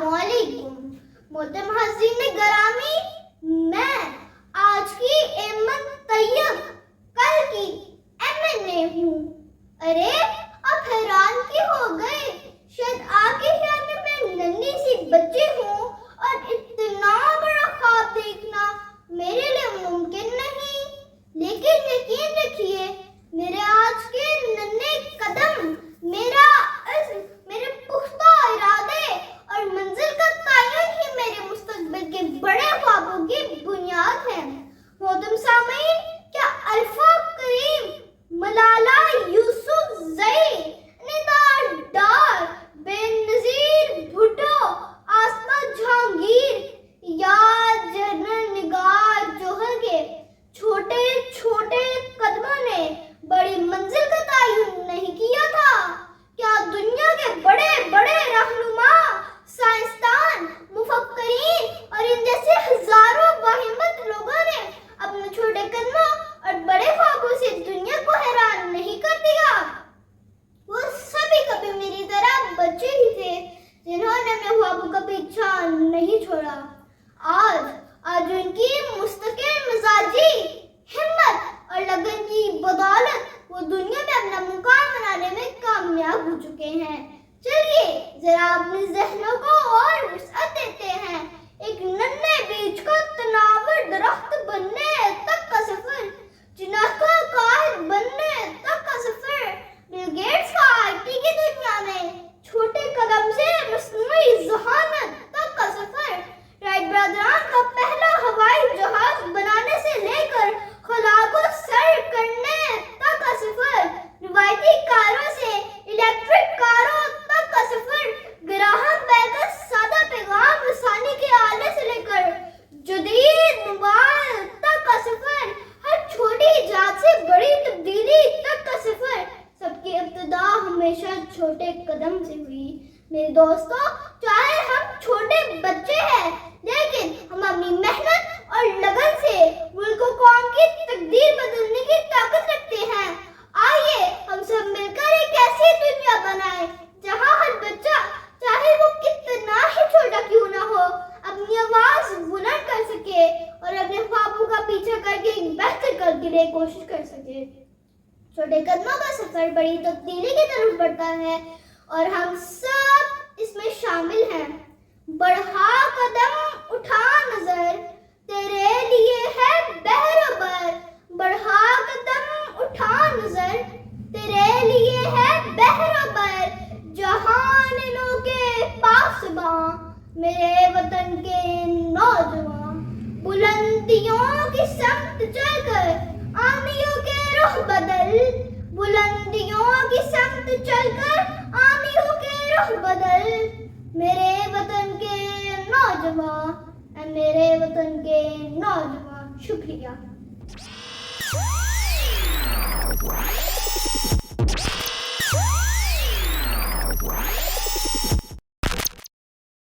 अस्सलामुअलैकुम। मोहतरम हाज़रीन गरामी, मैं आज की अहमद तैयब, कल की MNA हूँ। अरे आप हैरान क्यों हो गए? शायद आपके ख्याल में मैं नन्ही सी बच्ची हूँ और इतना बड़ा ख्वाब देखना मेरे लिए मुमकिन नहीं। लेकिन यकीन रखिए, मेरे आज के नन्हे कदम मेरे पुख्ता इरादे और मंजिल का तयन ही मेरे मुस्तकबिल के बड़े ख्वाबों की बुनियाद है। मोहतरम सामीन, क्या अल्फा करीम, मलाला यूसुफजई, निदार डार, बेनज़ीर भुट्टो, आसमा जहांगीर या जनरल निगार जोहर के छोटे छोटे कदमों ने बड़ी मंजिल का तयन नहीं किया था? क्या दुनिया के बड़े बड़े रहनुमा, साइंसदान, मुफक्किरीन और इन जैसे हजारों बाहिम्मत लोगों ने अपने छोटे कदमों और बड़े ख्वाबों से दुनिया को हैरान नहीं कर दिया? वो सभी कभी मेरी तरह बच्चे ही थे जिन्होंने अपने ख्वाबों का पीछा नहीं छोड़ा। आज उनकी मुस्तकिल मिजाजी हिम्मत और लगन की बदौलत वो दुनिया में अपना मुकाम बनाने में कामयाब हो चुके हैं। चलिए जरा अपने ज़हनों को और वुसअत देते हैं। एक नन्हे बीज को तनावर दरख्त बनने तक का सफर, चिनाका काहिर बनने तक का सफर, बिल गेट्स का IT की दुनिया में छोटे कदम से मस्नुई ज़हानत तक का सफर, राइट ब्रदरान का पहला हवाई जहाज बनाने से लेकर खला को सर करने तक का सफर, रिवायती कारों से इलेक्ट्रिक कारों तक का सफर, ग्राहम बेल का सादा पैगाम रसानी के आले से लेकर जदीद मोबाइल तक का सफर, हर छोटी इजाद से बड़ी तब्दीली तक का सफर, सबकी इब्तिदा हमेशा छोटे कदम से हुई। मेरे दोस्तों, चाहे हम छोटे बच्चे हैं, लेकिन हम अपनी मेहनत और लगन से मुल्क को कौम की तकदीर बदलने की ताकत रखते हैं। आइए हम सब मिलकर एक ऐसी दुनिया बनाएं जहां हर बच्चा, चाहे वो कितना ही छोटा क्यों ना हो, अपनी आवाज बुलंद कर सके और अपने ख्वाबों का पीछा करके एक बेहतर कल के लिए कोशिश कर सके। छोटे कदमों का सफर बड़ी तब्दीली की तरफ बढ़ता है और हम सब इसमें शामिल हैं। बढ़ा कदम उठा नजर, तेरे लिए है बहरोबर, बढ़ा कदम उठा नजर, तेरे लिए है बहरोबर, जहानों के पासबां, मेरे वतन के नौजवान, बुलंदियों की समत चलकर आनियों के रुख बदल, बुलंदियों की समत चलकर आनियों के रुख बदल, मेरे वतन के नौजवान, मेरे वतन के नौजवान। शुक्रिया।